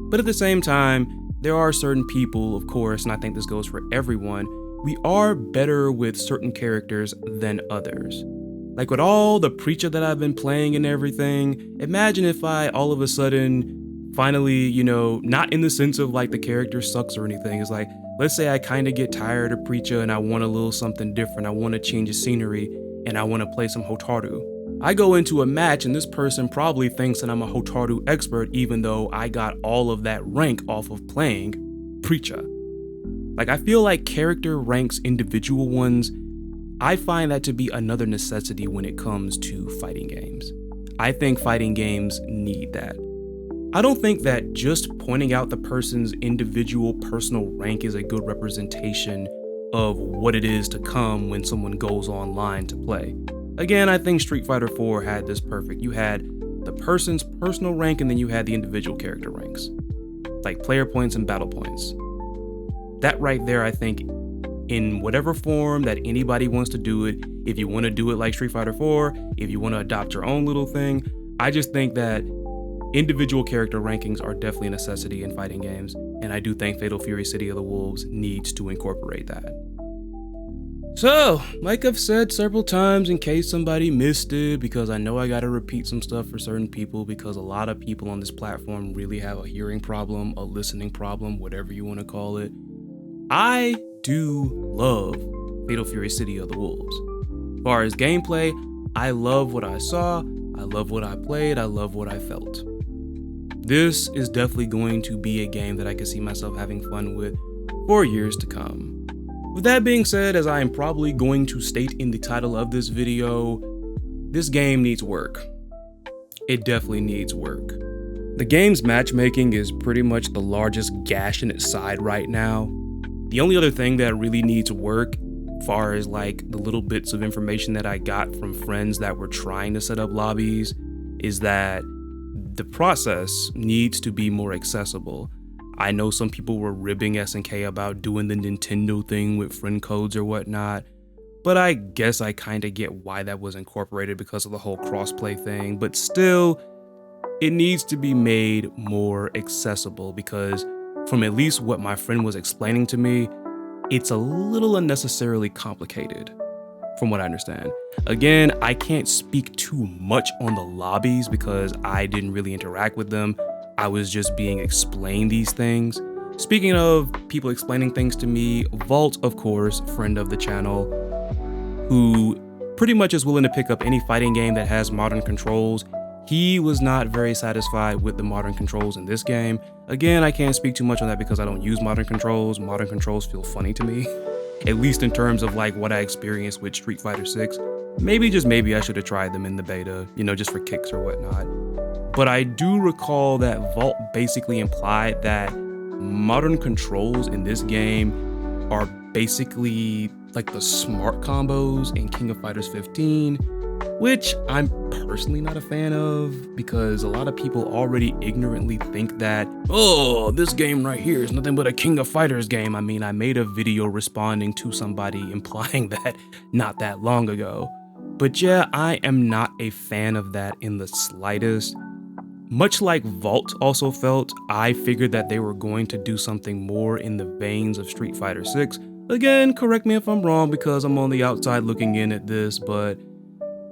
But at the same time, there are certain people, of course, and I think this goes for everyone, we are better with certain characters than others. Like with all the PREECHA that I've been playing and everything, imagine if I all of a sudden finally, not in the sense of like the character sucks or anything, it's like, let's say I kind of get tired of PREECHA and I want a little something different, I want to change the scenery, and I want to play some Hotaru. I go into a match and this person probably thinks that I'm a Hotaru expert even though I got all of that rank off of playing PREECHA. Like, I feel like character ranks, individual ones, I find that to be another necessity when it comes to fighting games. I think fighting games need that. I don't think that just pointing out the person's individual personal rank is a good representation of what it is to come when someone goes online to play. Again, I think Street Fighter 4 had this perfect. You had the person's personal rank and then you had the individual character ranks, like player points and battle points. That right there, I think, in whatever form that anybody wants to do it, if you want to do it like Street Fighter 4, if you want to adopt your own little thing, I just think that individual character rankings are definitely a necessity in fighting games, and I do think Fatal Fury City of the Wolves needs to incorporate that. So, like I've said several times in case somebody missed it, because I know I gotta repeat some stuff for certain people because a lot of people on this platform really have a hearing problem, a listening problem, whatever you want to call it. I do love Fatal Fury City of the Wolves. As far as gameplay, I love what I saw, I love what I played, I love what I felt. This is definitely going to be a game that I can see myself having fun with for years to come. With that being said, as I am probably going to state in the title of this video, this game needs work. It definitely needs work. The game's matchmaking is pretty much the largest gash in its side right now. The only other thing that really needs work, as far as like the little bits of information that I got from friends that were trying to set up lobbies, is that the process needs to be more accessible. I know some people were ribbing SNK about doing the Nintendo thing with friend codes or whatnot, but I guess I kind of get why that was incorporated because of the whole crossplay thing, but still, it needs to be made more accessible because from at least what my friend was explaining to me, it's a little unnecessarily complicated, from what I understand. Again, I can't speak too much on the lobbies because I didn't really interact with them. I was just being explained these things. Speaking of people explaining things to me, Vault, of course, friend of the channel, who pretty much is willing to pick up any fighting game that has modern controls. He was not very satisfied with the modern controls in this game. Again, I can't speak too much on that because I don't use modern controls. Modern controls feel funny to me, at least in terms of like what I experienced with Street Fighter 6. Maybe, just maybe, I should have tried them in the beta, just for kicks or whatnot. But I do recall that Vault basically implied that modern controls in this game are basically like the smart combos in King of Fighters 15, which I'm personally not a fan of because a lot of people already ignorantly think that, oh, this game right here is nothing but a King of Fighters game. I mean, I made a video responding to somebody implying that not that long ago. But yeah, I am not a fan of that in the slightest. Much like Vault also felt, I figured that they were going to do something more in the veins of Street Fighter 6. Again, correct me if I'm wrong because I'm on the outside looking in at this, but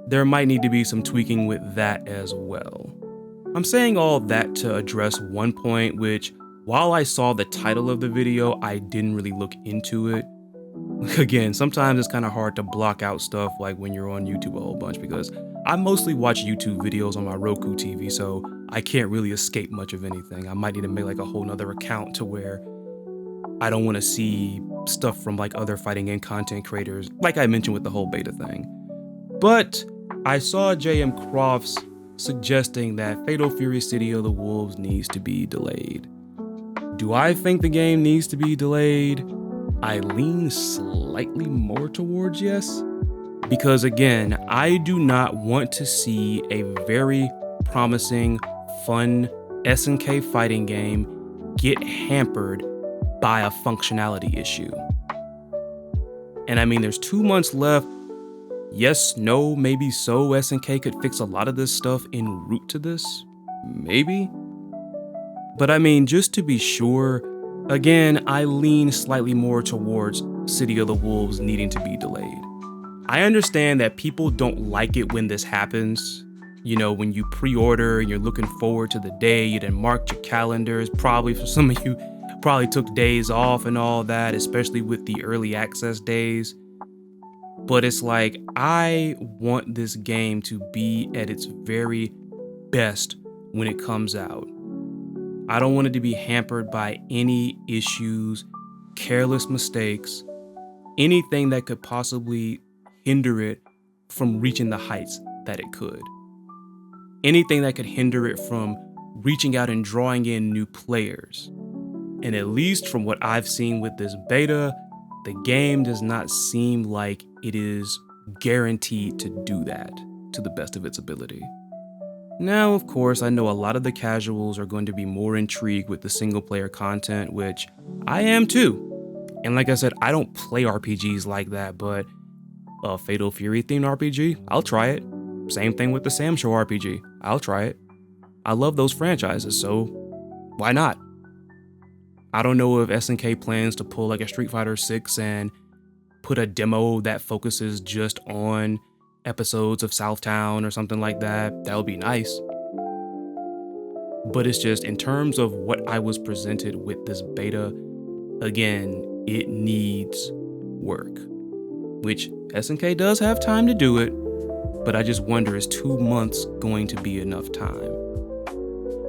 there might need to be some tweaking with that as well. I'm saying all that to address one point, which While I saw the title of the video, I didn't really look into it. Again, sometimes it's kind of hard to block out stuff like when you're on YouTube a whole bunch, because I mostly watch YouTube videos on my Roku TV, so I can't really escape much of anything. I might need to make like a whole nother account to where I don't want to see stuff from like other fighting game content creators, like I mentioned with the whole beta thing. But I saw JM Crofts suggesting that Fatal Fury City of the Wolves needs to be delayed. Do I think the game needs to be delayed? I lean slightly more towards yes, because again, I do not want to see a very promising, fun SNK fighting game get hampered by a functionality issue. And I mean, there's 2 months left. Yes, no, maybe so. SNK could fix a lot of this stuff en route to this, maybe. But I mean, just to be sure, again, I lean slightly more towards City of the Wolves needing to be delayed. I understand that people don't like it when this happens. You know, when you pre-order and you're looking forward to the day, you then marked your calendars. Probably for some of you, probably took days off and all that, especially with the early access days. But it's like, I want this game to be at its very best when it comes out. I don't want it to be hampered by any issues, careless mistakes, anything that could possibly hinder it from reaching the heights that it could. Anything that could hinder it from reaching out and drawing in new players. And at least from what I've seen with this beta, the game does not seem like it is guaranteed to do that to the best of its ability. Now, of course, I know a lot of the casuals are going to be more intrigued with the single player content, which I am too. And like I said, I don't play RPGs like that, but a Fatal Fury themed RPG, I'll try it. Same thing with the Sam Show RPG, I'll try it. I love those franchises, so why not? I don't know if SNK plans to pull like a Street Fighter 6 and put a demo that focuses just on episodes of Southtown or something like that. That would be nice. But it's just, in terms of what I was presented with this beta, again, it needs work. Which SNK does have time to do it, but I just wonder, is 2 months going to be enough time?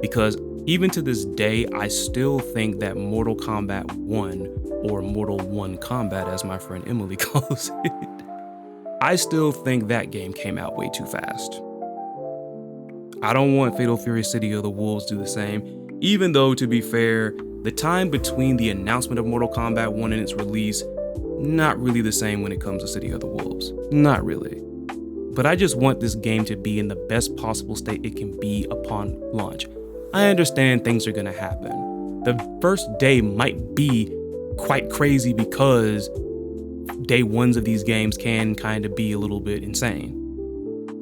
Because even to this day, I still think that Mortal Kombat 1, or Mortal 1 Combat as my friend Emily calls it, I still think that game came out way too fast. I don't want Fatal Fury City of the Wolves to do the same, even though, to be fair, the time between the announcement of Mortal Kombat 1 and its release, not really the same when it comes to City of the Wolves. Not really. But I just want this game to be in the best possible state it can be upon launch. I understand things are gonna happen. The first day might be quite crazy because day ones of these games can kind of be a little bit insane.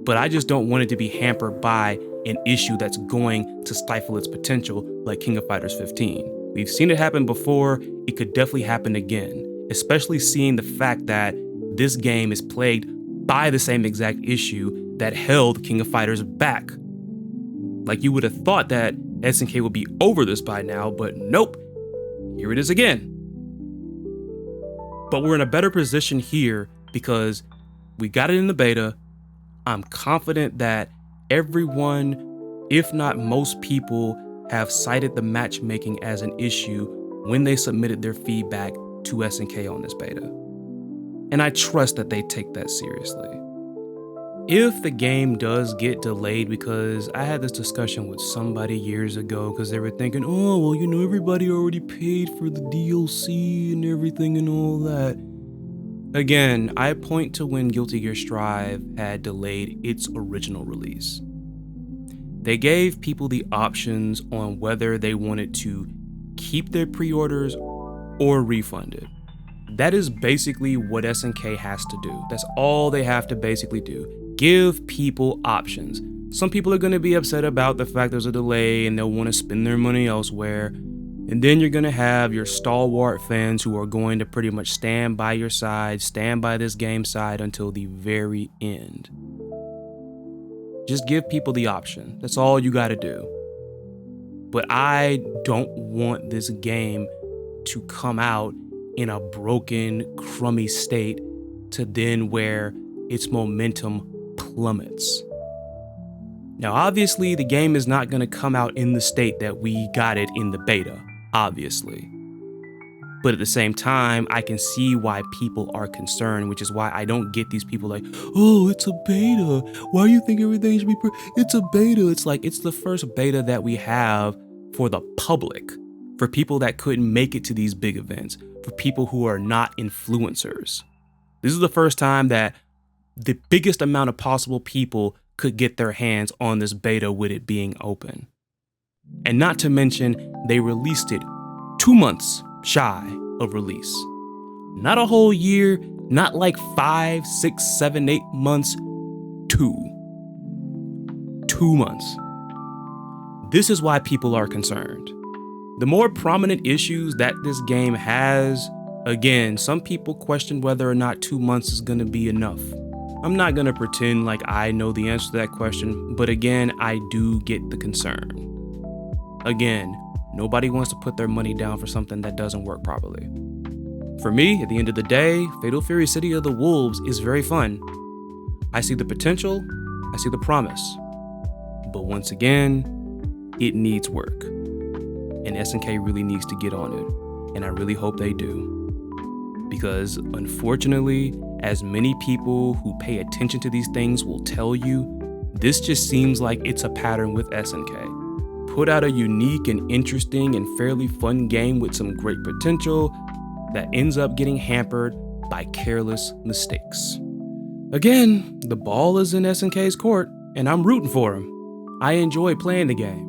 But I just don't want it to be hampered by an issue that's going to stifle its potential, like King of Fighters 15. We've seen it happen before, it could definitely happen again, especially seeing the fact that this game is plagued by the same exact issue that held King of Fighters back. Like, you would have thought that SNK would be over this by now, but nope, here it is again. But we're in a better position here because we got it in the beta. I'm confident that everyone, if not most people, have cited the matchmaking as an issue when they submitted their feedback to SNK on this beta. And I trust that they take that seriously. If the game does get delayed, because I had this discussion with somebody years ago because they were thinking, oh, well, you know, everybody already paid for the DLC and everything and all that. Again, I point to when Guilty Gear Strive had delayed its original release. They gave people the options on whether they wanted to keep their pre-orders or refund it. That is basically what SNK has to do. That's all they have to basically do. Give people options. Some people are going to be upset about the fact there's a delay and they'll want to spend their money elsewhere. And then you're going to have your stalwart fans who are going to pretty much stand by your side, stand by this game's side until the very end. Just give people the option. That's all you got to do. but I don't want this game to come out in a broken, crummy state to then where its momentum plummets. Now, obviously, the game is not going to come out in the state that we got it in the beta, obviously. But at the same time, I can see why people are concerned, which is why I don't get these people like, oh, it's a beta. Why do you think everything should be it's a beta. It's like, it's the first beta that we have for the public, for people that couldn't make it to these big events, for people who are not influencers. This is the first time that the biggest amount of possible people could get their hands on this beta with it being open. And not to mention, they released it 2 months shy of release. Not a whole year, not like 5, 6, 7, 8 months, 2 months. This is why people are concerned. The more prominent issues that this game has, again, some people question whether or not 2 months is gonna be enough. I'm not gonna pretend like I know the answer to that question, but again, I do get the concern. Again, nobody wants to put their money down for something that doesn't work properly. For me, at the end of the day, Fatal Fury City of the Wolves is very fun. I see the potential, I see the promise. But once again, it needs work. And SNK really needs to get on it. And I really hope they do. Because unfortunately, as many people who pay attention to these things will tell you, this just seems like it's a pattern with SNK. Put out a unique and interesting and fairly fun game with some great potential that ends up getting hampered by careless mistakes. Again, the ball is in SNK's court, and I'm rooting for him. I enjoy playing the game.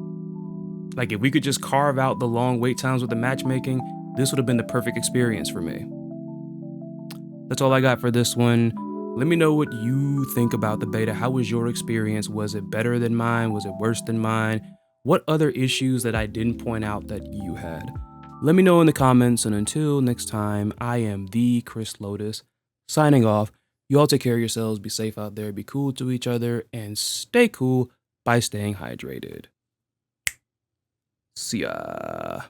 Like, if we could just carve out the long wait times with the matchmaking, this would have been the perfect experience for me. That's all I got for this one. Let me know what you think about the beta. How was your experience? Was it better than mine? Was it worse than mine? What other issues that I didn't point out that you had? Let me know in the comments, and until next time, I am the Chris Lotus, signing off. You all take care of yourselves, be safe out there, be cool to each other, and stay cool by staying hydrated. See ya.